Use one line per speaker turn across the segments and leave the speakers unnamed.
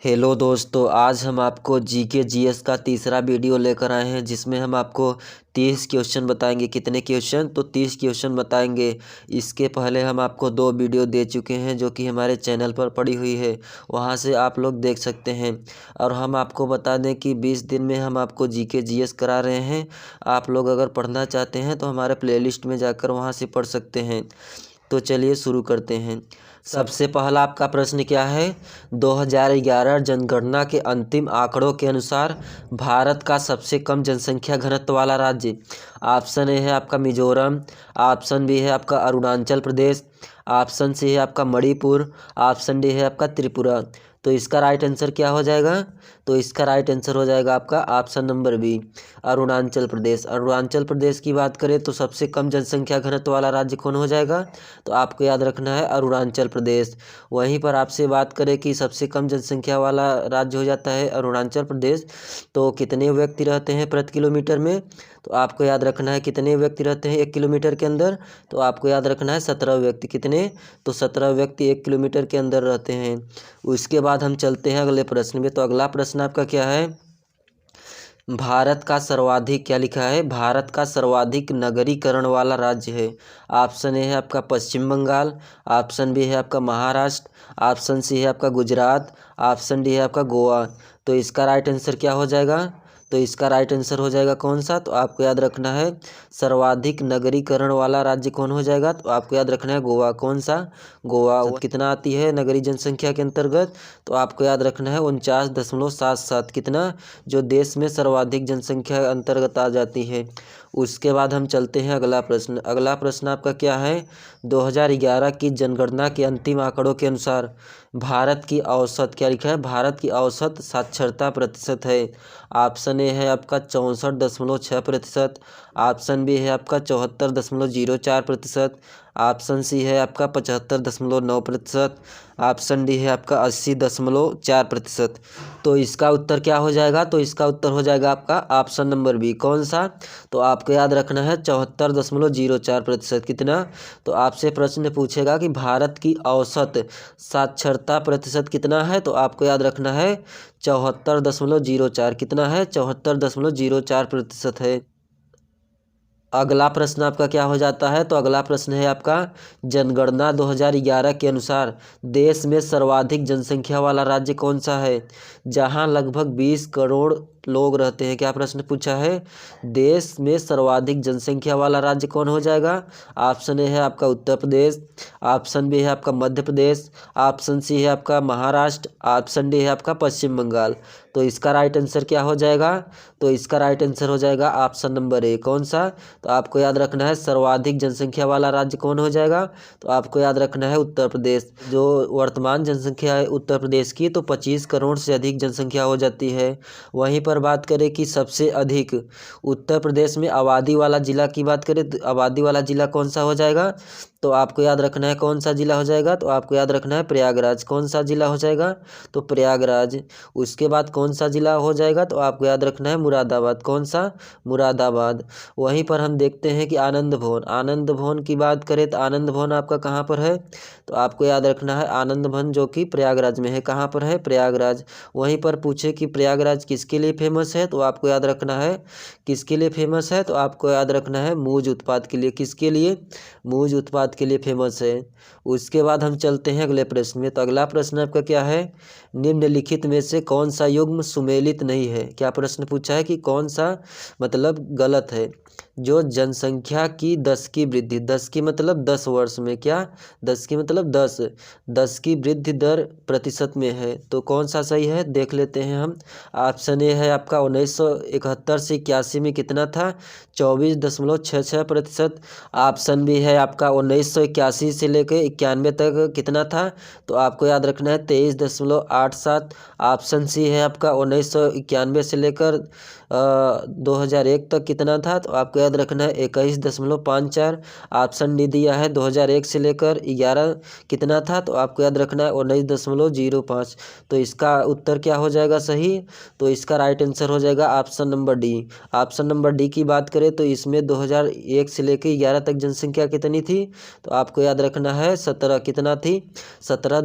Hello दोस्तों, आज हम आपको जीके जीएस का तीसरा वीडियो लेकर आए हैं जिसमें हम आपको 30 क्वेश्चन बताएंगे। कितने क्वेश्चन? तो 30 क्वेश्चन बताएंगे। इसके पहले हम आपको 2 वीडियो दे चुके हैं जो कि हमारे चैनल पर पड़ी हुई है, वहां से आप लोग देख सकते हैं। और हम आपको बता दें कि 20 दिन में हम आपको जीके जीएस करा रहे हैं। आप लोग अगर पढ़ना चाहते हैं तो हमारे प्लेलिस्ट में जाकर वहाँ से पढ़ सकते हैं। तो चलिए शुरू करते हैं। सबसे पहला आपका प्रश्न क्या है? 2011 जनगणना के अंतिम आंकड़ों के अनुसार भारत का सबसे कम जनसंख्या घनत्व वाला राज्य। ऑप्शन ए है आपका मिजोरम, ऑप्शन बी है आपका अरुणाचल प्रदेश, ऑप्शन सी है आपका मणिपुर, ऑप्शन डी है आपका त्रिपुरा। तो इसका राइट आंसर क्या हो जाएगा? तो इसका राइट आंसर हो जाएगा आपका option number B, Arunachal Pradesh. Arunachal Pradesh की बात करें तो सबसे कम जनसंख्या घनत्व वाला राज्य कौन हो जाएगा? तो आपको याद रखना है अरुणाचल प्रदेश। वहीं पर आपसे बात करें कि सबसे कम जनसंख्या वाला राज्य हो जाता है अरुणाचल प्रदेश, तो कितने व्यक्ति रहते हैं प्रति किलोमीटर में? तो आपको याद रखना है कितने व्यक्ति रहते हैं 1 किलोमीटर के अंदर? तो आपको याद रखना है 17 व्यक्ति। कितने? तो 17 व्यक्ति 1 किलोमीटर के अंदर रहते हैं। उसके बाद हम चलते हैं अगले प्रश्न में। तो अगला प्रश्न आपका क्या है? भारत का सर्वाधिक, क्या लिखा है? भारत का सर्वाधिक नगरीकरण वाला राज्य है। ऑप्शन ए है आपका पश्चिम बंगाल, ऑप्शन बी है आपका महाराष्ट्र, ऑप्शन सी है आपका गुजरात, ऑप्शन डी है आपका गोवा। तो इसका राइट आंसर क्या हो जाएगा? तो इसका राइट आंसर हो जाएगा कौन सा? तो आपको याद रखना है सर्वाधिक नगरीकरण वाला राज्य कौन हो जाएगा? तो आपको याद रखना है गोवा। कौन सा? गोवा। कितना आती है नगरीय जनसंख्या के अंतर्गत? तो आपको याद रखना है 49.77। कितना? जो देश में सर्वाधिक जनसंख्या अंतर्गत आ जाती है। उसके बाद हम चलते हैं अगला प्रश्न। अगला प्रश्न आपका क्या है? 2011 की जनगणना के अंतिम आंकड़ों के अनुसार भारत की औसत, क्या लिखा है? भारत की औसत साक्षरता प्रतिशत है। ऑप्शन ए है आपका 64.6%, ऑप्शन बी है आपका 74.04%, ऑप्शन सी है आपका 75.9%, ऑप्शन डी है आपका 80.4%। तो इसका उत्तर क्या हो जाएगा? तो इसका उत्तर हो जाएगा आपका ऑप्शन नंबर बी। कौन सा? तो आपको याद रखना है 74.04%। कितना? तो आपसे प्रश्न पूछेगा कि भारत की औसत साक्षरता प्रतिशत कितना है? तो आपको याद रखना है 74.04। कितना है? 74.04% है। अगला प्रश्न आपका क्या हो जाता है? तो अगला प्रश्न है आपका जनगणना 2011 के अनुसार देश में सर्वाधिक जनसंख्या वाला राज्य कौन सा है, जहां लगभग 20 करोड़ लोग रहते हैं? क्या प्रश्न पूछा है? देश में सर्वाधिक जनसंख्या वाला राज्य कौन हो जाएगा? ऑप्शन ए है आपका उत्तर प्रदेश, ऑप्शन बी है आपका मध्य प्रदेश, ऑप्शन सी है आपका महाराष्ट्र, ऑप्शन डी है आपका पश्चिम बंगाल। तो इसका राइट आंसर क्या हो जाएगा? तो इसका राइट आंसर हो जाएगा ऑप्शन नंबर ए। कौन सा? तो आपको याद रखना है सर्वाधिक जनसंख्या वाला राज्य कौन हो जाएगा? तो आपको याद रखना है उत्तर प्रदेश। जो वर्तमान जनसंख्या है उत्तर प्रदेश की, तो 25 करोड़ से अधिक जनसंख्या हो जाती है। वहीं पर बात करें कि सबसे अधिक उत्तर प्रदेश में आबादी वाला जिला की बात करें तो आबादी वाला जिला कौन सा हो जाएगा? तो आपको याद रखना है कौन सा जिला हो जाएगा? तो आपको याद रखना है प्रयागराज। कौन सा जिला हो जाएगा? तो प्रयागराज। उसके बाद कौन सा जिला हो जाएगा? तो आपको याद रखना है मुरादाबाद। कौन सा? मुरादाबाद। वहीं पर हम देखते हैं कि आनंद भवन, आनंद भवन की बात करें तो आनंद भवन आपका कहाँ पर है? तो आपको याद रखना है आनंद भवन जो कि प्रयागराज में है। कहाँ पर है? प्रयागराज। वहीं पर पूछे कि प्रयागराज किसके लिए फेमस है? तो आपको याद रखना है किसके लिए फेमस है? तो आपको याद रखना है मूज उत्पाद के लिए। किसके लिए? मूज उत्पाद के लिए फेमस है। उसके बाद हम चलते हैं अगले प्रश्न में। तो अगला प्रश्न आपका क्या है? निम्नलिखित में से कौन सा युग्म सुमेलित नहीं है? क्या प्रश्न पूछा है कि कौन सा मतलब गलत है? जो जनसंख्या की 10 की वृद्धि, 10 की मतलब 10 वर्ष में, क्या 10 की मतलब 10 की वृद्धि दर प्रतिशत में है, तो कौन सा सही है देख लेते हैं हम। ऑप्शन ए है आपका 1971 से 81 में कितना था? 24.66%। ऑप्शन बी है आपका 1981 से लेकर 91 तक कितना था? तो आपको याद रखना है 23.87। ऑप्शन सी है आपका 1991 से लेकर 2001 तक कितना था? तो आपको याद रखना है 21.54। ऑप्शन डी दिया है 2001 से लेकर 11 कितना था? तो आपको याद रखना है 19.05। तो इसका उत्तर क्या हो जाएगा सही? तो इसका राइट आंसर हो जाएगा option number D. Option number D की बात करें तो इसमें 2001 से लेकर 11 तक जनसंख्या कितनी थी? तो आपको याद रखना है 17 कितना थी? 17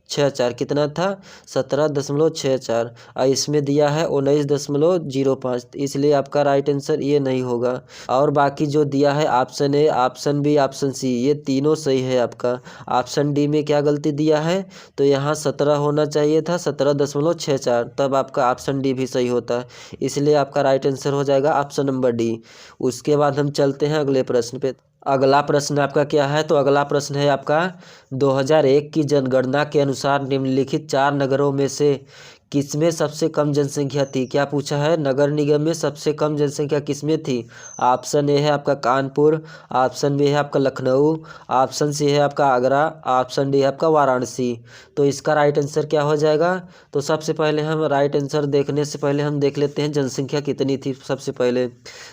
64। कितना था? 17.64। और इसमें दिया है 19.05, इसलिए आपका राइट आंसर ये नहीं होगा। और बाकी जो दिया है option A, option B, option C, ये तीनों सही है आपका। ऑप्शन डी में क्या गलती दिया है? तो यहाँ 17 होना चाहिए था, 17.64, तब आपका ऑप्शन डी भी सही होता, इसलिए आपका राइट आंसर हो जाएगा ऑप्शन नंबर डी। उसके बाद हम चलते हैं अगले प्रश्न पे। अगला प्रश्न आपका क्या है? तो अगला प्रश्न है आपका 2001 की जनगणना के अनुसार निम्नलिखित 4 नगरों में से किसमें सबसे कम जनसंख्या थी? क्या पूछा है? नगर निगम में सबसे कम जनसंख्या किसमें थी? ऑप्शन ए है आपका कानपुर, ऑप्शन बी है आपका लखनऊ, ऑप्शन सी है आपका आगरा, ऑप्शन डी है आपका वाराणसी। तो इसका राइट आंसर क्या हो जाएगा? तो सबसे पहले हम राइट आंसर देखने से पहले हम देख लेते हैं जनसंख्या कितनी थी सबसे पहले।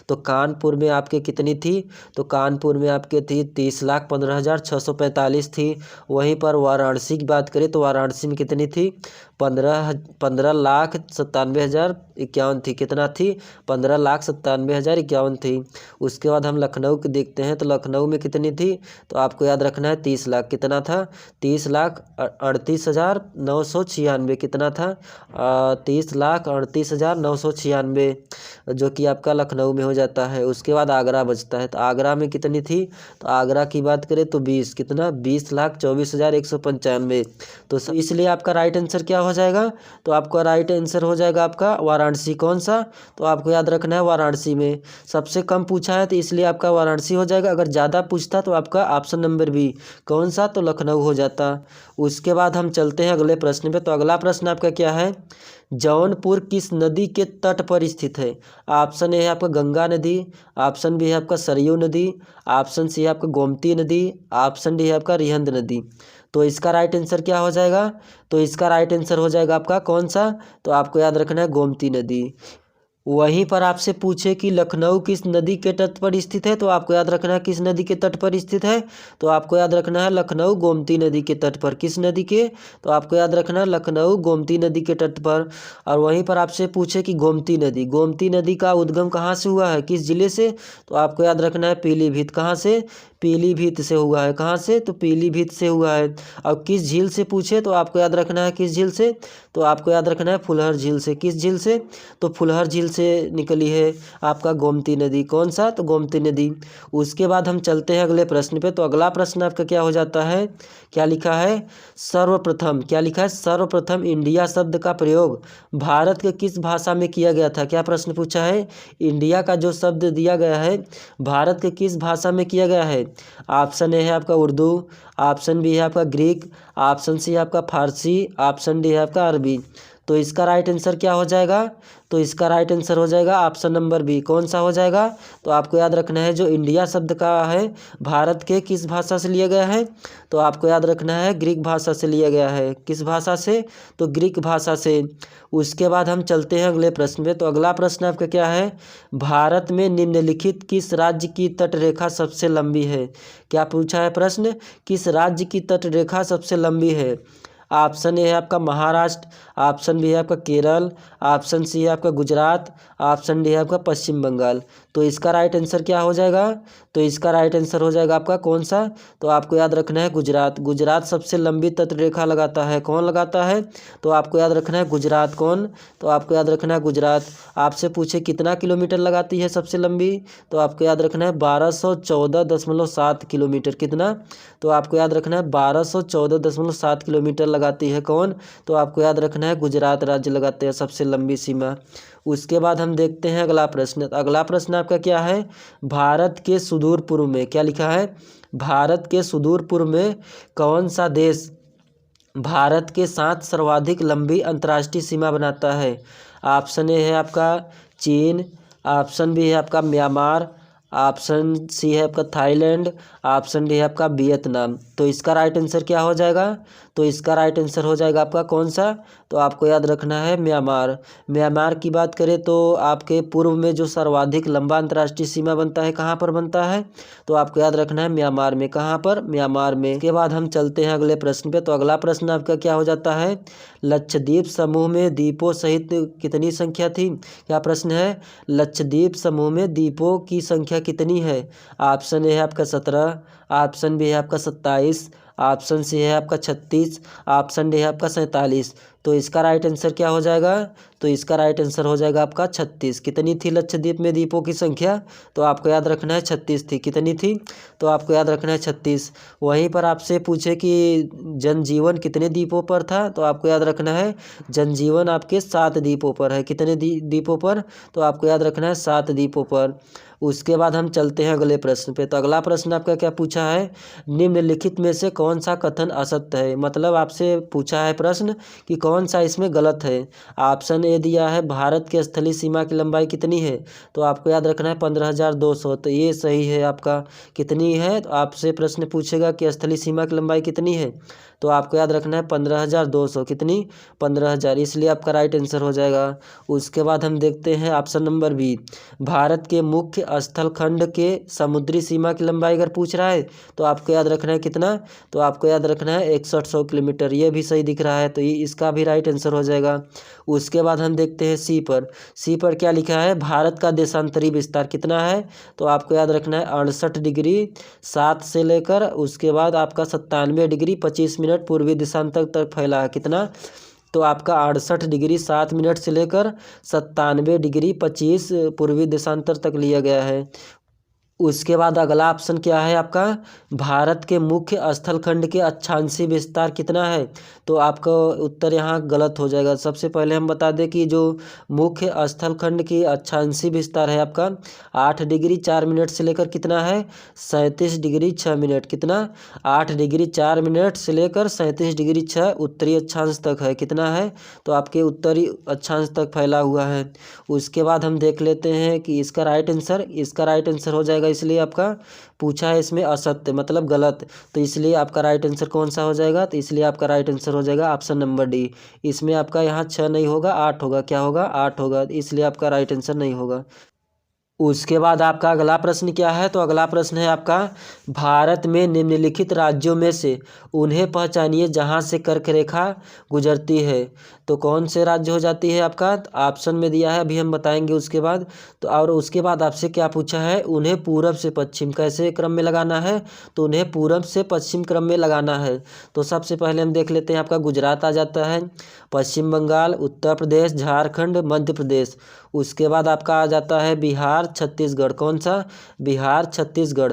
तो कानपुर में आपके कितनी थी? तो कानपुर में आपके थी 30,15,645 थी। वहीं पर वाराणसी की बात करें तो वाराणसी में कितनी थी? 15,97,51 थी। कितना थी? 15,97,51 थी। उसके बाद हम लखनऊ की देखते हैं, तो लखनऊ में कितनी थी? तो आपको याद रखना है 30 लाख। कितना था? 30,38,996। कितना था? 30,38,996, जो कि आपका लखनऊ में हो जाता है। उसके बाद आगरा बचता है, तो आगरा में कितनी थी? तो आगरा की बात करें तो 20। कितना? 20,24,195। तो इसलिए आपका राइट आंसर क्या हो जाएगा? तो आपका राइट आंसर हो जाएगा आपका वाराणसी। कौन सा? तो आपको याद रखना है वाराणसी में सबसे कम पूछा है, तो इसलिए आपका वाराणसी हो जाएगा। अगर ज़्यादा पूछता तो आपका ऑप्शन नंबर बी, कौन सा? तो लखनऊ हो जाता। उसके बाद हम चलते हैं अगले प्रश्न पे। तो अगला प्रश्न आपका क्या है? जौनपुर किस नदी के तट पर स्थित है? ऑप्शन ए है आपका गंगा नदी, ऑप्शन बी है आपका सरयू नदी, ऑप्शन सी है आपका गोमती नदी, ऑप्शन डी है आपका रिहंद नदी। तो इसका राइट आंसर क्या हो जाएगा? तो इसका राइट आंसर हो जाएगा आपका कौन सा? तो आपको याद रखना है गोमती नदी। वहीं पर आपसे पूछे कि लखनऊ किस नदी के तट पर स्थित है, तो आपको याद रखना है किस नदी के तट पर स्थित है? तो आपको याद रखना है लखनऊ गोमती नदी के तट पर। किस नदी के? तो आपको याद रखना है लखनऊ गोमती नदी के तट पर। और वहीं पर आपसे पूछे कि गोमती नदी का उद्गम कहाँ से हुआ है, किस जिले से? तो आपको याद रखना है पीलीभीत। कहाँ से? पीलीभीत से हुआ है। कहाँ से? तो पीलीभीत से हुआ है। और किस झील से पूछे तो आपको याद रखना है किस झील से? तो आपको याद रखना है फुलहर झील से। किस झील से? तो फुलहर झील से निकली है आपका गोमती नदी। कौन सा? तो गोमती नदी। उसके बाद हम चलते हैं अगले प्रश्न पे। तो अगला प्रश्न आपका क्या हो जाता है? क्या लिखा है? सर्वप्रथम। क्या लिखा है? सर्वप्रथम इंडिया शब्द का प्रयोग भारत के किस भाषा में किया गया था? क्या प्रश्न पूछा है? इंडिया का जो शब्द दिया गया है भारत के किस भाषा में किया गया है? ऑप्शन ए है आपका उर्दू, ऑप्शन बी है आपका ग्रीक, ऑप्शन सी है आपका फारसी, ऑप्शन डी है आपका अरबी। तो इसका राइट आंसर क्या हो जाएगा? तो इसका राइट आंसर हो जाएगा ऑप्शन नंबर बी। कौन सा हो जाएगा? तो आपको याद रखना है जो इंडिया शब्द का है भारत के किस भाषा से लिया गया है? तो आपको याद रखना है ग्रीक भाषा से लिया गया है। किस भाषा से? तो ग्रीक भाषा से। उसके बाद हम चलते हैं अगले प्रश्न पे। तो अगला प्रश्न आपका क्या है? भारत में निम्नलिखित किस राज्य की तटरेखा सबसे लंबी है? क्या पूछा है प्रश्न? किस राज्य की तटरेखा सबसे लंबी है? ऑप्शन ए है आपका महाराष्ट्र, ऑप्शन बी है आपका केरल, ऑप्शन सी है आपका गुजरात, ऑप्शन डी है आपका पश्चिम बंगाल। तो इसका राइट आंसर क्या हो जाएगा? तो इसका राइट आंसर हो जाएगा आपका कौन सा? तो आपको याद रखना है गुजरात। गुजरात सबसे लंबी तटरेखा लगाता है। कौन लगाता है? तो आपको याद रखना है गुजरात। कौन? तो आपको याद रखना है गुजरात। आपसे पूछे कितना किलोमीटर लगाती है सबसे लंबी? तो आपको याद रखना है 1214.7 किलोमीटर। कितना? तो आपको याद रखना है 1214.7 किलोमीटर लगाती है। कौन? तो आपको याद रखना है गुजरात राज्य लगाते हैं सबसे लंबी सीमा। उसके बाद हम देखते हैं अगला प्रश्न। अगला प्रश्न आपका क्या है? भारत के सुदूर पूर्व में। क्या लिखा है? भारत के सुदूर पूर्व में कौन सा देश भारत के साथ सर्वाधिक लंबी अंतर्राष्ट्रीय सीमा बनाता है? ऑप्शन ए है आपका चीन, ऑप्शन बी है आपका म्यांमार, ऑप्शन सी है आपका थाईलैंड, ऑप्शन डी है आपका वियतनाम। तो इसका राइट आंसर क्या हो जाएगा? तो इसका राइट आंसर हो जाएगा आपका कौन सा? तो आपको याद रखना है म्यांमार। म्यांमार की बात करें तो आपके पूर्व में जो सर्वाधिक लंबा अंतर्राष्ट्रीय सीमा बनता है कहाँ पर बनता है? तो आपको याद रखना है म्यांमार में। कहाँ पर? म्यांमार में। के बाद हम चलते हैं अगले प्रश्न पे। तो अगला प्रश्न आपका क्या हो जाता है? लक्षद्वीप समूह में द्वीपों सहित कितनी संख्या थी? क्या प्रश्न है? लक्षद्वीप समूह में द्वीपों की संख्या कितनी है? ऑप्शन ए है आपका 17, ऑप्शन बी है आपका 27, ऑप्शन सी है आपका 36, ऑप्शन डी है आपका 47। तो इसका राइट आंसर क्या हो जाएगा? तो इसका राइट आंसर हो जाएगा आपका 36। कितनी थी लक्षद्वीप में द्वीपों की संख्या? तो आपको याद रखना है 36 थी। कितनी थी? तो आपको याद रखना है 36। वहीं पर आपसे पूछे कि जनजीवन कितने द्वीपों पर था, तो आपको याद रखना है जनजीवन आपके 7 द्वीपों पर है। कितने द्वीपों पर? तो आपको याद रखना है 7 द्वीपों पर। उसके बाद हम चलते हैं अगले प्रश्न पे। तो अगला प्रश्न आपका क्या पूछा है? निम्नलिखित में से कौन सा कथन असत्य है? मतलब आपसे पूछा है प्रश्न कि कौन सा इसमें गलत है। ऑप्शन ए दिया है भारत की स्थलीय सीमा की लंबाई कितनी है? तो आपको याद रखना है 15,200। तो ये सही है आपका। कितनी है? तो आपसे प्रश्न पूछेगा कि स्थलीय सीमा की लंबाई कितनी है, तो आपको याद रखना है 15,200। कितनी? 15,000। इसलिए आपका राइट आंसर हो जाएगा। उसके बाद हम देखते हैं ऑप्शन नंबर बी। भारत के मुख्य स्थल खंड के समुद्री सीमा की लंबाई अगर पूछ रहा है तो आपको याद रखना है कितना? तो आपको याद रखना है 6100 किलोमीटर। ये भी सही दिख रहा है, तो ये इसका भी राइट आंसर हो जाएगा। उसके बाद हम देखते हैं सी पर। सी पर क्या लिखा है? भारत का देशांतरी विस्तार कितना है? तो आपको याद रखना है 68 डिग्री 7 से लेकर उसके बाद आपका 97 डिग्री 25 मिनट पूर्वी देशांतर तक फैला है। कितना? तो आपका 68 डिग्री 7 मिनट से लेकर 97 डिग्री 25 पूर्वी देशांतर तक लिया गया है। उसके बाद अगला ऑप्शन क्या है आपका? भारत के मुख्य स्थल खंड के अक्षांशीय विस्तार कितना है? तो आपका उत्तर यहाँ गलत हो जाएगा। सबसे पहले हम बता दें कि जो मुख्य स्थल खंड की अक्षांशीय विस्तार है आपका 8 डिग्री 4 मिनट से लेकर कितना है? 37 डिग्री 6 मिनट। कितना? 8 डिग्री 4 मिनट से लेकर 37 डिग्री 6 उत्तरी अक्षांश तक है। कितना है? तो आपके उत्तरी अक्षांश तक फैला हुआ है। उसके बाद हम देख लेते हैं कि इसका राइट आंसर हो जाएगा। इसलिए आपका पूछा है इसमें असत्य मतलब गलत, तो इसलिए आपका राइट आंसर कौन सा हो जाएगा? तो इसलिए आपका राइट आंसर हो जाएगा ऑप्शन नंबर डी। इसमें आपका यहाँ 6 नहीं होगा 8 होगा। क्या होगा? 8 होगा। इसलिए आपका राइट आंसर नहीं होगा। उसके बाद आपका अगला प्रश्न क्या है? तो अगला प्रश्न है आपका भारत में निम्नलिखित राज्यों में से उन्हें पहचानिए जहां से कर्क रेखा गुजरती है। तो कौन से राज्य हो जाती है आपका? ऑप्शन में दिया है, अभी हम बताएंगे उसके बाद। तो और उसके बाद आपसे क्या पूछा है? उन्हें पूरब से पश्चिम कैसे क्रम में लगाना है? तो उन्हें पूरब से पश्चिम क्रम में लगाना है। तो सबसे पहले हम देख लेते हैं आपका गुजरात आ जाता है, पश्चिम बंगाल, उत्तर प्रदेश, झारखंड, मध्य प्रदेश। उसके बाद आपका आ जाता है बिहार, छत्तीसगढ़। कौन सा? बिहार, छत्तीसगढ़।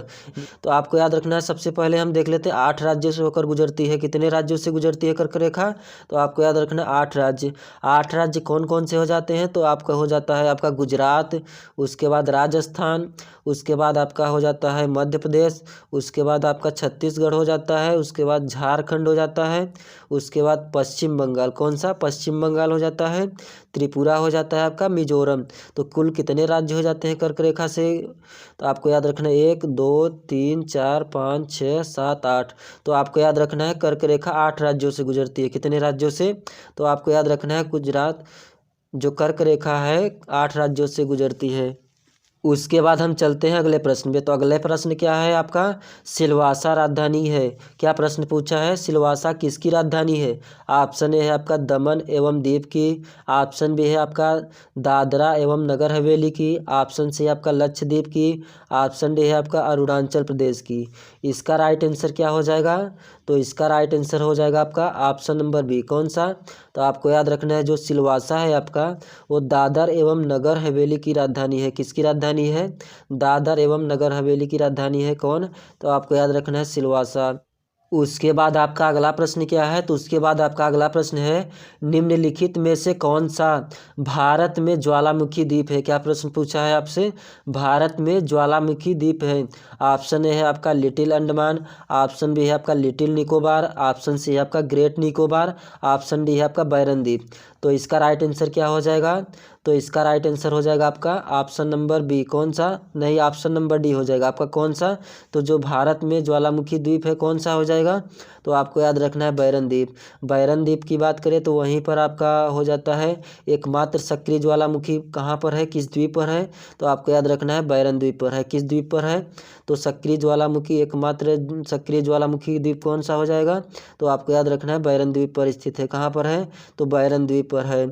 तो आपको याद रखना है सबसे पहले हम देख लेते हैं 8 राज्यों से होकर गुजरती है। कितने राज्यों से गुजरती है कर्क रेखा? तो आपको याद रखना है 8 राज्य। 8 राज्य कौन कौन से हो जाते हैं? तो आपका हो जाता है आपका गुजरात, उसके बाद राजस्थान, उसके बाद आपका हो जाता है मध्य प्रदेश, उसके बाद आपका छत्तीसगढ़ हो जाता है, उसके बाद झारखंड हो जाता है, उसके बाद पश्चिम बंगाल। कौन सा? पश्चिम बंगाल हो जाता है, त्रिपुरा हो जाता है आपका, मिजोरम। तो कुल कितने राज्य हो जाते हैं कर्क रेखा से? तो आपको याद रखना है 1 2 3 4 5 6 7 8। तो आपको याद रखना है कर्क रेखा 8 राज्यों से गुजरती है। कितने राज्यों से? तो आपको याद रखना है गुजरात जो कर्क रेखा है 8 राज्यों से गुजरती है। उसके बाद हम चलते हैं अगले प्रश्न पे। तो अगले प्रश्न क्या है आपका? सिलवासा राजधानी है। क्या प्रश्न पूछा है? सिलवासा किसकी राजधानी है? ऑप्शन ए है आपका दमन एवं दीव की, ऑप्शन बी है आपका दादरा एवं नगर हवेली की, ऑप्शन सी है आपका लक्षद्वीप की, ऑप्शन डी है आपका अरुणाचल प्रदेश की। इसका राइट आंसर क्या हो जाएगा? तो इसका राइट आंसर हो जाएगा आपका ऑप्शन नंबर बी। कौन सा? तो आपको याद रखना है जो सिलवासा है आपका वो दादर एवं नगर हवेली की राजधानी है। किसकी राजधानी है? दादर एवं नगर हवेली की राजधानी है। कौन? तो आपको याद रखना है सिलवासा। उसके बाद आपका अगला प्रश्न क्या है? तो उसके बाद आपका अगला प्रश्न है निम्नलिखित में से कौन सा भारत में ज्वालामुखी द्वीप है? क्या प्रश्न पूछा है आपसे? भारत में ज्वालामुखी द्वीप है। ऑप्शन ए है आपका लिटिल अंडमान, ऑप्शन बी है आपका लिटिल निकोबार, ऑप्शन सी है आपका ग्रेट निकोबार, ऑप्शन डी है आपका बैरन द्वीप। तो इसका राइट आंसर क्या हो जाएगा? तो इसका राइट आंसर हो जाएगा आपका ऑप्शन नंबर बी। कौन सा? नहीं, ऑप्शन नंबर डी हो जाएगा आपका। कौन सा? तो जो भारत में ज्वालामुखी द्वीप है कौन सा हो जाएगा? तो आपको याद रखना है बैरन द्वीप। बैरन द्वीप की बात करें तो वहीं पर आपका हो जाता है एकमात्र सक्रिय ज्वालामुखी कहाँ पर है, किस द्वीप पर है? तो आपको याद रखना है बैरन द्वीप पर है। किस द्वीप पर है? तो सक्रिय ज्वालामुखी एकमात्र सक्रिय ज्वालामुखी द्वीप कौन सा हो जाएगा? तो आपको याद रखना है बैरन द्वीप पर स्थित है। कहाँ पर है? तो बैरन द्वीप पर है।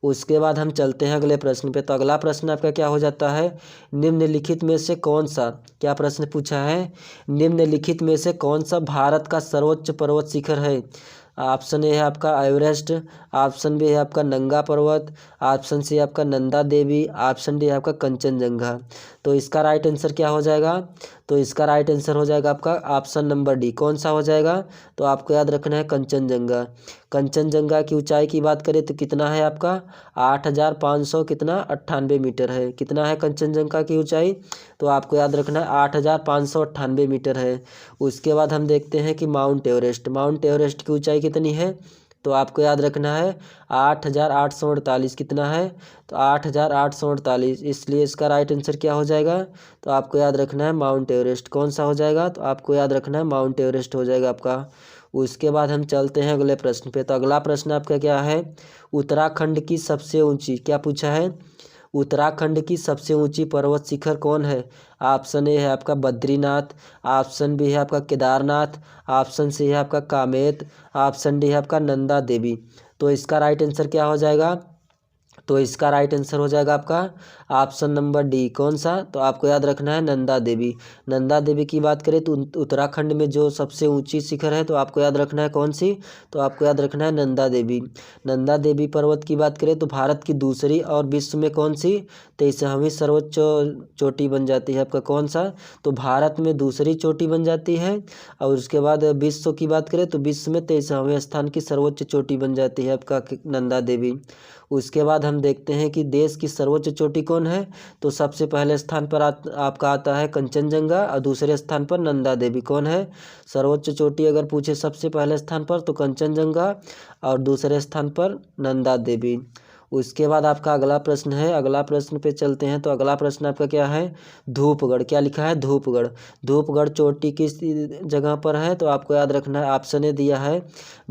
उसके बाद हम चलते हैं अगले प्रश्न पे। तो अगला प्रश्न आपका क्या हो जाता है, निम्नलिखित में से कौन सा, क्या प्रश्न पूछा है, निम्नलिखित में से कौन सा भारत का सर्वोच्च पर्वत शिखर है। ऑप्शन ए है आपका एवरेस्ट, ऑप्शन बी है आपका नंगा पर्वत, ऑप्शन सी है आपका नंदा देवी, ऑप्शन डी है आपका कंचनजंगा। तो इसका राइट आंसर क्या हो जाएगा, तो इसका राइट आंसर हो जाएगा आपका ऑप्शन नंबर डी। कौन सा हो जाएगा, तो आपको याद रखना है कंचनजंगा। कंचनजंगा की ऊंचाई की बात करें तो कितना है आपका 8,500 कितना 98 मीटर है। कितना है कंचनजंगा की ऊंचाई, तो आपको याद रखना है 8,598 मीटर है। उसके बाद हम देखते हैं कि माउंट एवरेस्ट, माउंट एवरेस्ट की ऊंचाई कितनी है, तो आपको याद रखना है 8,848। कितना है, तो 8,848, इसलिए इसका राइट आंसर क्या हो जाएगा, तो आपको याद रखना है माउंट एवरेस्ट। कौन सा हो जाएगा, तो आपको याद रखना है माउंट एवरेस्ट हो जाएगा आपका। उसके बाद हम चलते हैं अगले प्रश्न पे। तो अगला प्रश्न आपका क्या है, उत्तराखंड की सबसे ऊंची, क्या पूछा है, उत्तराखंड की सबसे ऊंची पर्वत शिखर कौन है। ऑप्शन ए है आपका बद्रीनाथ, ऑप्शन बी है आपका केदारनाथ, ऑप्शन सी है आपका कामेत, ऑप्शन डी है आपका नंदा देवी। तो इसका राइट आंसर क्या हो जाएगा, तो इसका राइट आंसर हो जाएगा आपका ऑप्शन नंबर डी। कौन सा, तो आपको याद रखना है नंदा देवी। नंदा देवी की बात करें तो उत्तराखंड में जो सबसे ऊंची शिखर है, तो आपको याद रखना है कौन सी, तो आपको याद रखना है नंदा देवी। नंदा देवी पर्वत की बात करें तो भारत की दूसरी और विश्व में कौन सी 23वीं सर्वोच्च चोटी बन जाती है आपका। कौन सा, तो भारत में दूसरी चोटी बन जाती है, और उसके बाद विश्व की बात करें तो विश्व में 23वें स्थान की सर्वोच्च चोटी बन जाती है आपका नंदा देवी। उसके बाद हम देखते हैं कि देश की सर्वोच्च चोटी कौन है, तो सबसे पहले स्थान पर आपका आता है कंचनजंगा, और दूसरे स्थान पर नंदा देवी। कौन है, सर्वोच्च चोटी अगर पूछे सबसे पहले स्थान पर तो कंचनजंगा, और दूसरे स्थान पर नंदा देवी। उसके बाद आपका अगला प्रश्न है, अगला प्रश्न पे चलते हैं। तो अगला प्रश्न आपका क्या है, धूपगढ़, क्या लिखा है धूपगढ़, धूपगढ़ चोटी किस जगह पर है, तो आपको याद रखना है ऑप्शन ए दिया है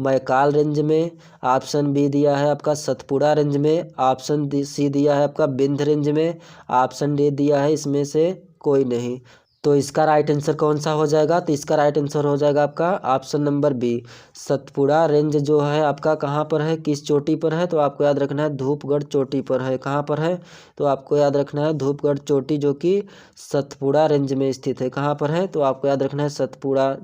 मैकाल रेंज में, ऑप्शन बी दिया है आपका सतपुड़ा रेंज में, ऑप्शन सी दिया है आपका विंध्य रेंज में, ऑप्शन डी दिया है इसमें से कोई नहीं। तो इसका राइट आंसर कौन सा हो जाएगा, तो इसका राइट आंसर हो जाएगा आपका option number B. Satpura range जो है आपका कहाँ पर है, किस चोटी पर है, तो आपको याद रखना है धूपगढ़ चोटी पर है। कहाँ पर है, तो आपको याद रखना है धूपगढ़ चोटी जो कि सतपुड़ा रेंज में स्थित है। कहाँ पर है, तो आपको याद रखना है सतपुड़ा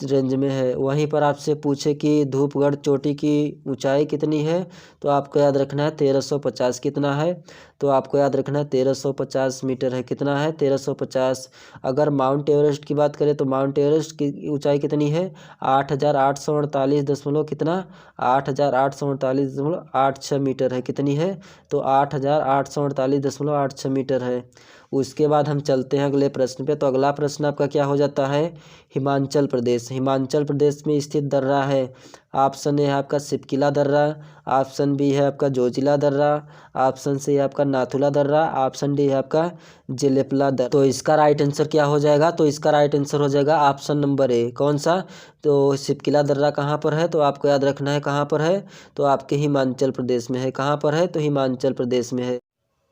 रेंज में है। वहीं पर आपसे पूछे कि धूपगढ़ चोटी की ऊंचाई कितनी है, तो आपको याद रखना है 1350। कितना है, तो आपको याद रखना है 1350 मीटर है। कितना है, 1350। अगर माउंट एवरेस्ट की बात करें तो माउंट एवरेस्ट की ऊंचाई कितनी है 8,848 दशमलव कितना 8,848.86 मीटर है। कितनी है, तो 8,848.86 मीटर है। उसके बाद हम चलते हैं अगले प्रश्न पे। तो अगला प्रश्न आपका क्या हो जाता है, हिमाचल प्रदेश, हिमाचल प्रदेश में स्थित दर्रा है। ऑप्शन ए है आपका सिपकिला दर्रा, ऑप्शन बी है आपका जोजिला दर्रा, ऑप्शन सी है आपका नाथुला दर्रा, ऑप्शन डी है आपका जेलेपला दर्रा। तो इसका राइट आंसर क्या हो जाएगा, तो इसका राइट आंसर हो जाएगा ऑप्शन नंबर ए। कौन सा, तो सिपकिला दर्रा कहाँ पर है, तो आपको याद रखना है कहाँ पर है, तो आपके हिमाचल प्रदेश में है। कहाँ पर है, तो हिमाचल प्रदेश में है।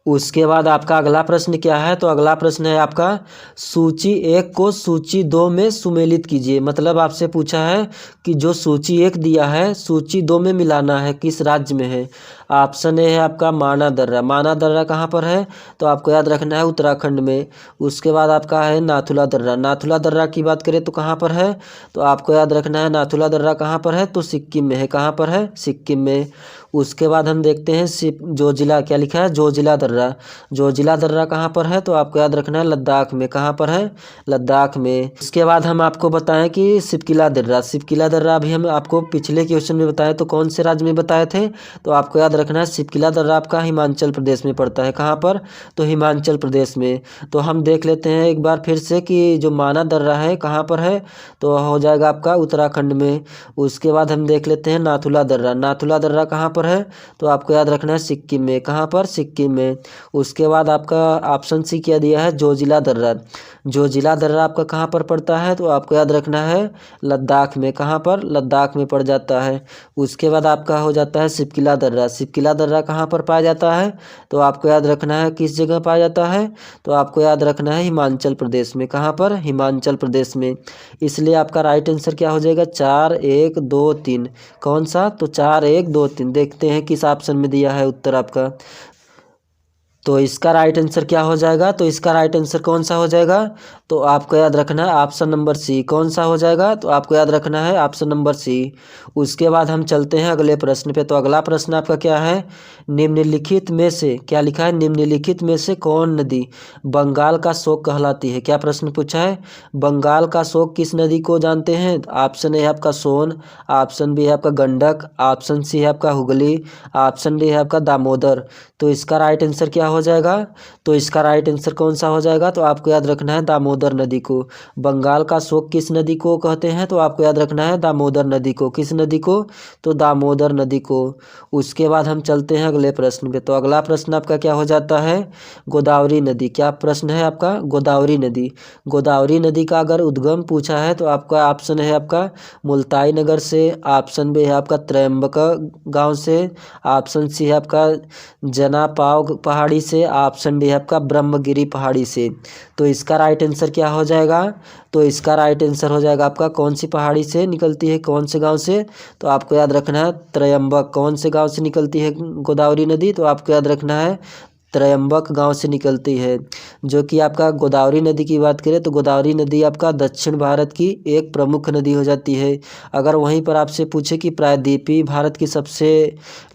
उसके बाद आपका अगला प्रश्न क्या है, तो अगला प्रश्न है आपका सूची 1 को सूची 2 में सुमेलित कीजिए। मतलब आपसे पूछा है कि जो सूची 1 दिया है सूची 2 में मिलाना है, किस राज्य में है। ऑप्शन ए है आपका माना दर्रा, माना दर्रा कहाँ पर है, तो आपको याद रखना है उत्तराखंड में। उसके बाद आपका है नाथुला दर्रा, नाथुला दर्रा की बात करें तो कहाँ पर है, तो आपको याद रखना है नाथुला दर्रा कहाँ पर है, तो सिक्किम में है। कहाँ पर है, सिक्किम में। उसके बाद हम देखते हैं जोजिला, क्या लिखा है जोजिला दर्रा, जोजिला दर्रा कहाँ पर है, तो आपको याद रखना है लद्दाख में। कहाँ पर है, लद्दाख में। इसके बाद हम आपको बताएं कि सिपकिला दर्रा, सिपकिला दर्रा अभी हम आपको पिछले क्वेश्चन में बताए तो कौन से राज्य में बताए थे, तो आपको याद रखना है सिपकिला दर्रा आपका हिमाचल प्रदेश में पड़ता है। कहाँ पर, तो हिमाचल प्रदेश में। तो हम देख लेते हैं एक बार फिर से कि जो माना दर्रा है कहाँ पर है, तो हो जाएगा आपका उत्तराखंड में। उसके बाद हम देख लेते हैं नाथुला दर्रा, नाथुला दर्रा कहाँ पर है, तो आपको याद रखना है सिक्किम में। कहाँ पर, सिक्किम में। उसके बाद आपका ऑप्शन सी क्या दिया है जोजिला दर्रा, जोजिला दर्रा आपका कहाँ पर पड़ता है, तो आपको याद रखना है लद्दाख में। कहाँ पर, लद्दाख में पड़ जाता है। उसके बाद आपका हो जाता है सिपकिला दर्रा, सिपकिला दर्रा कहाँ पर पाया जाता है, तो आपको याद रखना है किस जगह पाया जाता है, तो आपको याद रखना है हिमाचल प्रदेश में। कहाँ पर, हिमाचल प्रदेश में। इसलिए आपका राइट आंसर क्या हो जाएगा 4, 1, 2, 3। कौन सा, तो 4, 1, 2, 3। देखिए देखते हैं किस ऑप्शन में दिया है उत्तर आपका। तो इसका राइट आंसर क्या हो जाएगा, तो इसका राइट आंसर कौन सा हो जाएगा, तो आपको याद रखना है ऑप्शन नंबर सी। कौन सा हो जाएगा, तो आपको याद रखना है ऑप्शन नंबर सी। उसके बाद हम चलते हैं अगले प्रश्न पे। तो अगला प्रश्न आपका क्या है, निम्नलिखित में से, क्या लिखा है, निम्नलिखित में से कौन नदी बंगाल का शोक कहलाती है। क्या प्रश्न पूछा है, बंगाल का शोक किस नदी को जानते हैं। ऑप्शन ए है आपका सोन, ऑप्शन बी है आपका गंडक, ऑप्शन सी है आपका हुगली, ऑप्शन डी है आपका दामोदर। तो इसका राइट आंसर क्या हो जाएगा, तो इसका राइट आंसर कौन सा हो जाएगा, तो आपको याद रखना है दामोदर नदी को। बंगाल का शोक किस नदी को कहते हैं, तो आपको याद रखना है दामोदर नदी को। किस नदी को, तो दामोदर नदी को। उसके बाद हम चलते हैं अगले प्रश्न पे। तो अगला प्रश्न आपका क्या हो जाता है, गोदावरी नदी। क्या प्रश्न है आपका, गोदावरी नदी। गोदावरी नदी का अगर उद्गम पूछा है तो आपका ऑप्शन है आपका मुल्ताई नगर से, ऑप्शन बी है आपका त्रयंबक गांव से, ऑप्शन सी है आपका जनापाव पहाड़ी से, ऑप्शन डी है आपका ब्रह्मगिरी पहाड़ी से। तो इसका राइट आंसर क्या हो जाएगा, तो इसका राइट आंसर हो जाएगा आपका कौन सी पहाड़ी से निकलती है, कौन से गांव से, तो आपको याद रखना है त्रयंबक। कौन से गांव से निकलती है गोदावरी नदी, तो आपको याद रखना है त्रयंबक गांव से निकलती है। जो कि आपका गोदावरी नदी की बात करें तो गोदावरी नदी आपका दक्षिण भारत की एक प्रमुख नदी हो जाती है। अगर वहीं पर आपसे पूछे कि प्रायद्वीपीय भारत की सबसे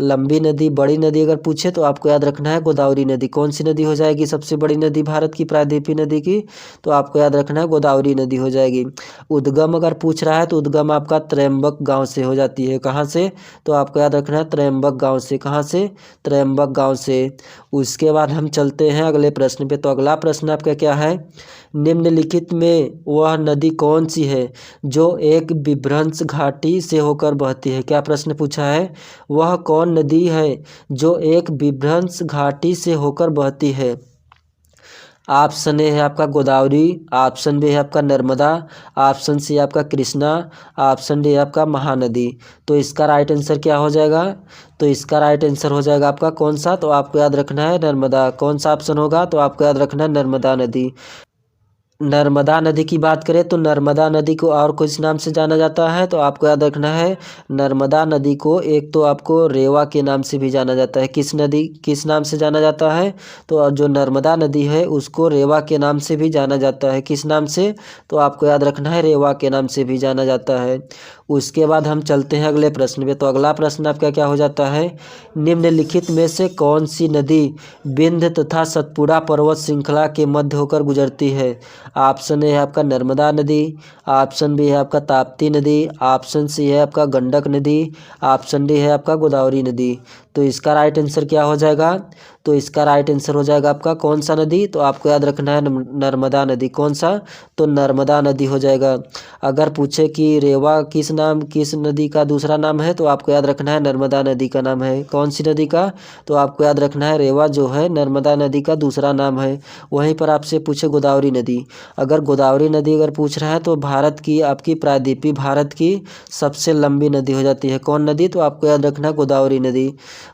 लंबी नदी, बड़ी नदी अगर पूछे तो आपको याद रखना है गोदावरी नदी। कौन सी नदी हो जाएगी सबसे बड़ी नदी भारत की प्रायद्वीपीय नदी की, तो आपको याद रखना है गोदावरी नदी हो जाएगी। उद्गम अगर पूछ रहा है तो उद्गम आपका त्रयंबक गाँव से हो जाती है। कहाँ से, तो आपको याद रखना है त्रयंबक गाँव से। कहाँ से, त्रयंबक गाँव से। उसके बाद हम चलते हैं अगले प्रश्न पे। तो अगला प्रश्न आपका क्या है, निम्नलिखित में वह नदी कौन सी है जो एक विभ्रंश घाटी से होकर बहती है। क्या प्रश्न पूछा है, वह कौन नदी है जो एक विभ्रंश घाटी से होकर बहती है। ऑप्शन ए है आपका गोदावरी, ऑप्शन बी है आपका नर्मदा, ऑप्शन सी है आपका कृष्णा, ऑप्शन डी है आपका महानदी। तो इसका राइट आंसर क्या हो जाएगा, तो इसका राइट आंसर हो जाएगा आपका कौन सा, तो आपको याद रखना है नर्मदा। कौन सा ऑप्शन होगा, तो आपको याद रखना है नर्मदा नदी। नर्मदा नदी की बात करें तो नर्मदा नदी को और किस नाम से जाना जाता है, तो आपको याद रखना है नर्मदा नदी को एक तो आपको रेवा के नाम से भी जाना जाता है। किस नदी, किस नाम से जाना जाता है, तो जो नर्मदा नदी है उसको रेवा के नाम से भी जाना जाता है। किस नाम से, तो आपको याद रखना है रेवा के नाम से भी जाना जाता है। उसके बाद हम चलते हैं अगले प्रश्न पे। तो अगला प्रश्न आपका क्या हो जाता है, निम्नलिखित में से कौन सी नदी विंध्य तथा सतपुड़ा पर्वत श्रृंखला के मध्य होकर गुजरती है। ऑप्शन ए है आपका नर्मदा नदी, ऑप्शन बी है आपका ताप्ती नदी, ऑप्शन सी है आपका गंडक नदी, ऑप्शन डी है आपका गोदावरी नदी। तो इसका राइट आंसर क्या हो जाएगा, तो इसका राइट आंसर हो जाएगा आपका कौन सा नदी, तो आपको याद रखना है नर्मदा नदी। कौन सा, तो नर्मदा नदी हो जाएगा। अगर पूछे कि रेवा किस नाम, किस नदी का दूसरा नाम है, तो आपको याद रखना है नर्मदा नदी का नाम है। कौन सी नदी का, तो आपको याद रखना है रेवा जो है नर्मदा नदी का दूसरा नाम है। वहीं पर आपसे पूछे गोदावरी नदी, अगर गोदावरी नदी अगर पूछ रहा है तो भारत की आपकी प्रायद्वीपीय भारत की सबसे लंबी नदी हो जाती है। कौन नदी, तो आपको याद रखना है गोदावरी नदी।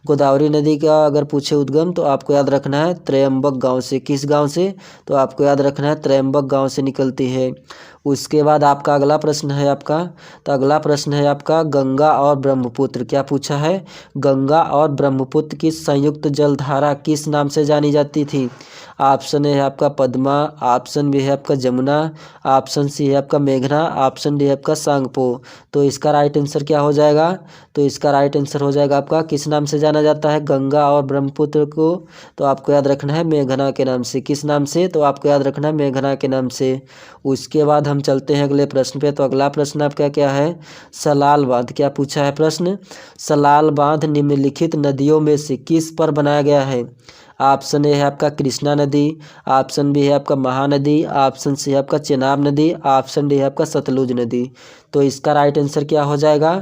गोदावरी नदी का अगर पूछे उद्गम तो आपको याद रखना है त्रयंबक गांव से। किस गांव से, तो आपको याद रखना है त्रयंबक गांव से निकलती है। उसके बाद आपका अगला प्रश्न है आपका, तो अगला प्रश्न है आपका गंगा और ब्रह्मपुत्र। क्या पूछा है, गंगा और ब्रह्मपुत्र की संयुक्त जलधारा किस नाम से जानी जाती थी। ऑप्शन ए है आपका पद्मा, ऑप्शन बी है आपका जमुना, ऑप्शन सी है आपका मेघना, ऑप्शन डी है आपका सांगपो। तो इसका राइट आंसर क्या हो जाएगा, तो इसका राइट आंसर हो जाएगा आपका किस नाम से जाना जाता है गंगा और ब्रह्मपुत्र को, तो आपको याद रखना है मेघना के नाम से। किस नाम से, तो आपको याद रखना है मेघना के नाम से। उसके बाद हम चलते हैं अगले प्रश्न पे। तो अगला प्रश्न आपका क्या है, सलाल बांध। क्या पूछा है प्रश्न, सलाल बांध निम्नलिखित नदियों में से किस पर बनाया गया है। ऑप्शन ए है आपका कृष्णा नदी, ऑप्शन बी है आपका महानदी, ऑप्शन सी है आपका चेनाब नदी, ऑप्शन डी है आपका सतलुज नदी। तो इसका राइट आंसर क्या हो जाएगा,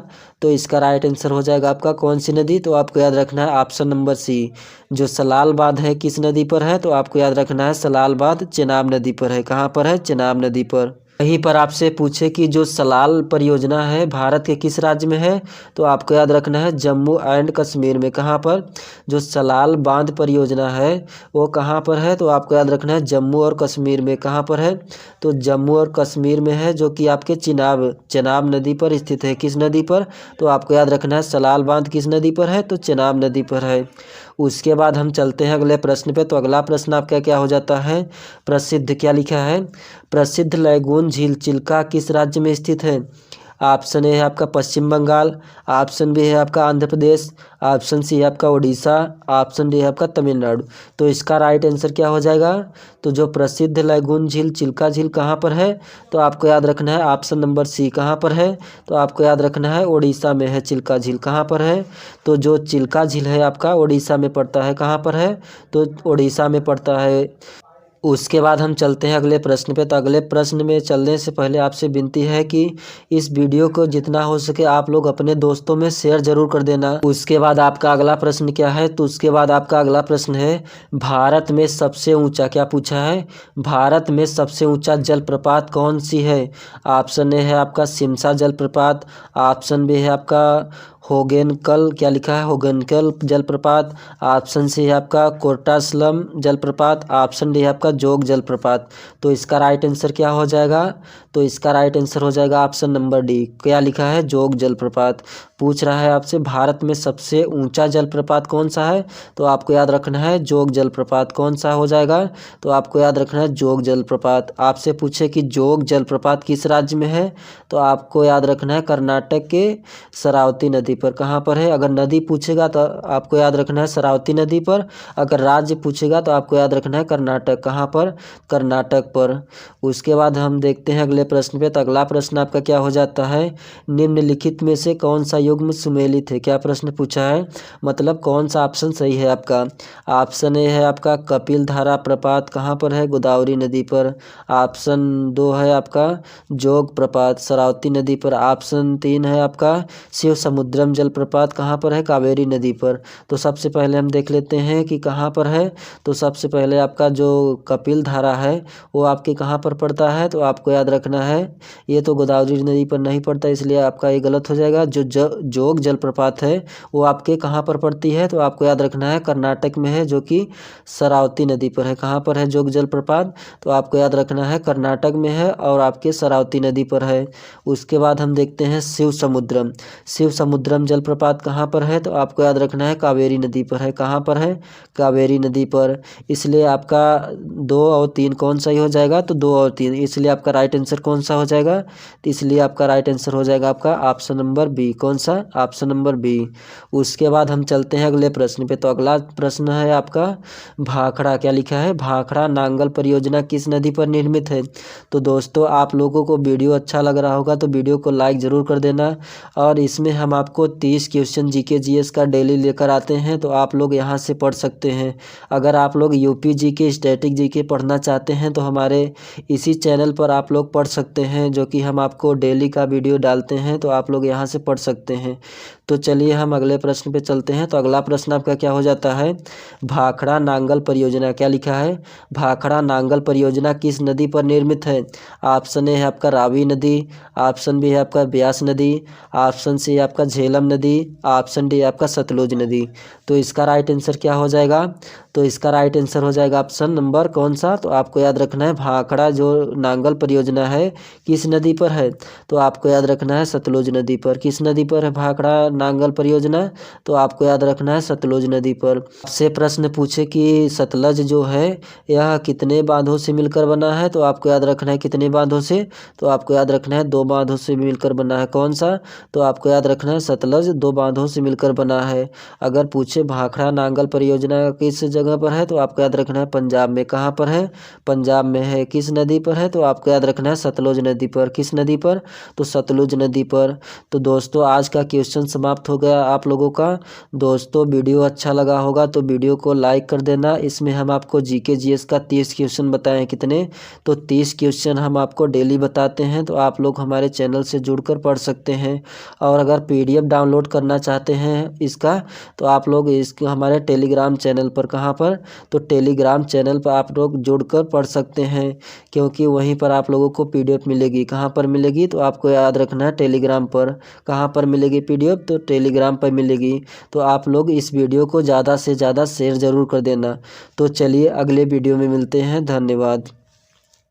तो इसका राइट आंसर हो जाएगा आपका कौन सी नदी, तो आपको याद रखना है ऑप्शन नंबर सी। जो सलाल बांध है किस नदी पर है, तो आपको याद रखना है सलाल बांध चेनाब नदी पर है। कहाँ पर है, चेनाब नदी पर। वहीं पर आपसे पूछे कि जो सलाल परियोजना है भारत के किस राज्य में है, तो आपको याद रखना है जम्मू एंड कश्मीर में। कहाँ पर? जो सलाल बांध परियोजना है वो कहाँ पर है, तो आपको याद रखना है जम्मू और कश्मीर में। कहाँ पर है? तो जम्मू और कश्मीर में है, जो कि आपके चेनाब नदी पर स्थित है। किस नदी पर? तो आपको याद रखना है सलाल बांध किस नदी पर है, तो चेनाब नदी पर है। उसके बाद हम चलते हैं अगले प्रश्न पे। तो अगला प्रश्न आपका क्या हो जाता है? प्रसिद्ध, क्या लिखा है? प्रसिद्ध लैगून झील चिल्का किस राज्य में स्थित है? ऑप्शन ए है आपका पश्चिम बंगाल, ऑप्शन बी है आपका आंध्र प्रदेश, ऑप्शन सी है आपका उड़ीसा, ऑप्शन डी है आपका तमिलनाडु। तो इसका राइट आंसर क्या हो जाएगा? तो जो प्रसिद्ध लैगून झील चिल्का झील कहाँ पर है, तो आपको याद रखना है ऑप्शन नंबर सी। कहाँ पर है? तो आपको याद रखना है उड़ीसा में है चिल्का झील। कहाँ पर है? तो जो चिल्का झील है आपका उड़ीसा में पड़ता है। कहाँ पर है? तो उड़ीसा में पड़ता है। उसके बाद हम चलते हैं अगले प्रश्न पे। तो अगले प्रश्न में चलने से पहले आपसे विनती है कि इस वीडियो को जितना हो सके आप लोग अपने दोस्तों में शेयर जरूर कर देना। उसके बाद आपका अगला प्रश्न क्या है? तो उसके बाद आपका अगला प्रश्न है भारत में सबसे ऊंचा, क्या पूछा है? भारत में सबसे ऊंचा जलप्रपात कौन सी है? ऑप्शन ए है आपका सिमसा जलप्रपात, ऑप्शन बी है आपका होगेनकल, क्या लिखा है? होगेनकल जलप्रपात, ऑप्शन सी है आपका कोर्टासलम जलप्रपात, ऑप्शन डी है आपका जोग जलप्रपात। तो इसका राइट आंसर क्या हो जाएगा? तो इसका राइट आंसर हो जाएगा ऑप्शन नंबर डी। क्या लिखा है? जोग जलप्रपात। पूछ रहा है आपसे भारत में सबसे ऊंचा जलप्रपात कौन सा है, तो आपको याद रखना है जोग जलप्रपात। कौन सा हो जाएगा? तो आपको याद रखना है जोग जलप्रपात। आपसे पूछे कि जोग जलप्रपात किस राज्य में है, तो आपको याद रखना है कर्नाटक के शरावती नदी पर। कहाँ पर है? अगर नदी पूछेगा तो आपको याद रखना है शरावती नदी पर, अगर राज्य पूछेगा तो आपको याद रखना है कर्नाटक। कहाँ पर? कर्नाटक पर। उसके बाद हम देखते हैं अगले प्रश्न पे। तो अगला प्रश्न आपका क्या हो जाता है? निम्नलिखित में से कौन सा युग्म सुमेलित है? क्या प्रश्न पूछा है, मतलब कौन सा ऑप्शन सही है आपका? ऑप्शन ए है आपका कपिल धारा प्रपात, कहाँ पर है? गोदावरी नदी पर। ऑप्शन दो है आपका जोग प्रपात शरावती नदी पर। ऑप्शन तीन है आपका शिव समुद्रम जलप्रपात, कहाँ पर है? कावेरी नदी पर। तो सबसे पहले हम देख लेते हैं कि कहाँ पर है। तो सबसे पहले आपका जो कपिल धारा है वो आपके कहाँ पर पड़ता है, तो आपको याद रखना है ये तो गोदावरी नदी पर नहीं पड़ता, इसलिए आपका ये गलत हो जाएगा। जो जोग जलप्रपात है वो आपके कहाँ पर पड़ती है, तो आपको याद रखना है कर्नाटक में है, जो कि शरावती नदी पर है। कहाँ पर है जोग जलप्रपात? तो आपको याद रखना है कर्नाटक में है और आपके शरावती नदी पर है। उसके बाद हम देखते हैं शिव समुद्रम जलप्रपात कहाँ पर है, तो आपको याद रखना है कावेरी नदी पर है। कहाँ पर है? कावेरी नदी पर। इसलिए आपका 2 और 3 कौन सा ही हो जाएगा, तो 2 और 3, इसलिए आपका राइट आंसर कौन सा हो जाएगा? तो इसलिए आपका राइट आंसर हो जाएगा आपका ऑप्शन नंबर बी। कौन सा? Option number B. उसके बाद हम चलते हैं अगले प्रश्न पे। तो अगला प्रश्न है आपका भाखड़ा, क्या लिखा है? भाखड़ा नांगल परियोजना किस नदी पर निर्मित है? तो दोस्तों आप लोगों को वीडियो अच्छा लग रहा होगा तो वीडियो को लाइक ज़रूर कर देना, और इसमें हम आपको 30 क्वेश्चन जीके जीएस का डेली लेकर आते हैं, तो आप लोग यहाँ से पढ़ सकते हैं। अगर आप लोग यूपी जीके स्टैटिक जीके पढ़ना चाहते हैं तो हमारे इसी चैनल पर आप लोग पढ़ सकते हैं, जो कि हम आपको डेली का वीडियो डालते हैं, तो आप लोग यहाँ से पढ़ सकते हैं। तो चलिए हम अगले प्रश्न पे चलते हैं। तो अगला प्रश्न आपका क्या हो जाता है? भाखड़ा नांगल परियोजना, क्या लिखा है? भाखड़ा नांगल परियोजना किस नदी पर निर्मित है? ऑप्शन ए है आपका रावी नदी, ऑप्शन बी है आपका ब्यास नदी, ऑप्शन सी है आपका झेलम नदी, ऑप्शन डी है आपका सतलुज नदी। तो इसका राइट आंसर क्या हो जाएगा? तो इसका राइट आंसर हो जाएगा ऑप्शन नंबर कौन सा? तो आपको याद रखना है भाखड़ा जो नांगल परियोजना है किस नदी पर है, तो आपको याद रखना है सतलुज नदी पर। किस नदी पर है भाखड़ा नांगल परियोजना? तो आपको याद रखना है सतलुज नदी पर। आपसे प्रश्न पूछे कि सतलज जो है यह कितने बांधों से मिलकर बना है, तो आपको याद रखना है कितने बांधों से? तो आपको याद रखना है 2 बांधों से मिलकर बना है। कौन सा? तो आपको याद रखना है सतलज 2 बांधों से मिलकर बना है। अगर पूछे भाखड़ा नांगल परियोजना किस जगह पर है, तो आपको याद रखना है पंजाब में। कहाँ पर है? पंजाब में है। किस नदी पर है? तो आपको याद रखना है सतलुज नदी पर। किस नदी पर? तो सतलुज नदी पर। तो दोस्तों आज का क्वेश्चन समाप्त हो गया आप लोगों का। दोस्तों वीडियो अच्छा लगा होगा तो वीडियो को लाइक कर देना। इसमें हम आपको जीके जीएस का 30 क्वेश्चन बताए हैं। कितने? तो 30 क्वेश्चन हम आपको डेली बताते हैं, तो आप लोग हमारे चैनल से जुड़कर पढ़ सकते हैं। और अगर पीडीएफ डाउनलोड करना चाहते हैं इसका, तो आप लोग इसको हमारे टेलीग्राम चैनल पर, कहाँ पर, तो टेलीग्राम चैनल पर आप लोग जुड़कर पढ़ सकते हैं, क्योंकि वहीं पर आप लोगों को PDF मिलेगी। कहाँ पर मिलेगी तो आपको याद रखना है, टेलीग्राम पर। कहाँ पर मिलेगी PDF? तो टेलीग्राम पर मिलेगी। तो आप लोग इस वीडियो को ज़्यादा से ज़्यादा शेयर ज़रूर कर देना। तो चलिए अगले वीडियो में मिलते हैं, धन्यवाद।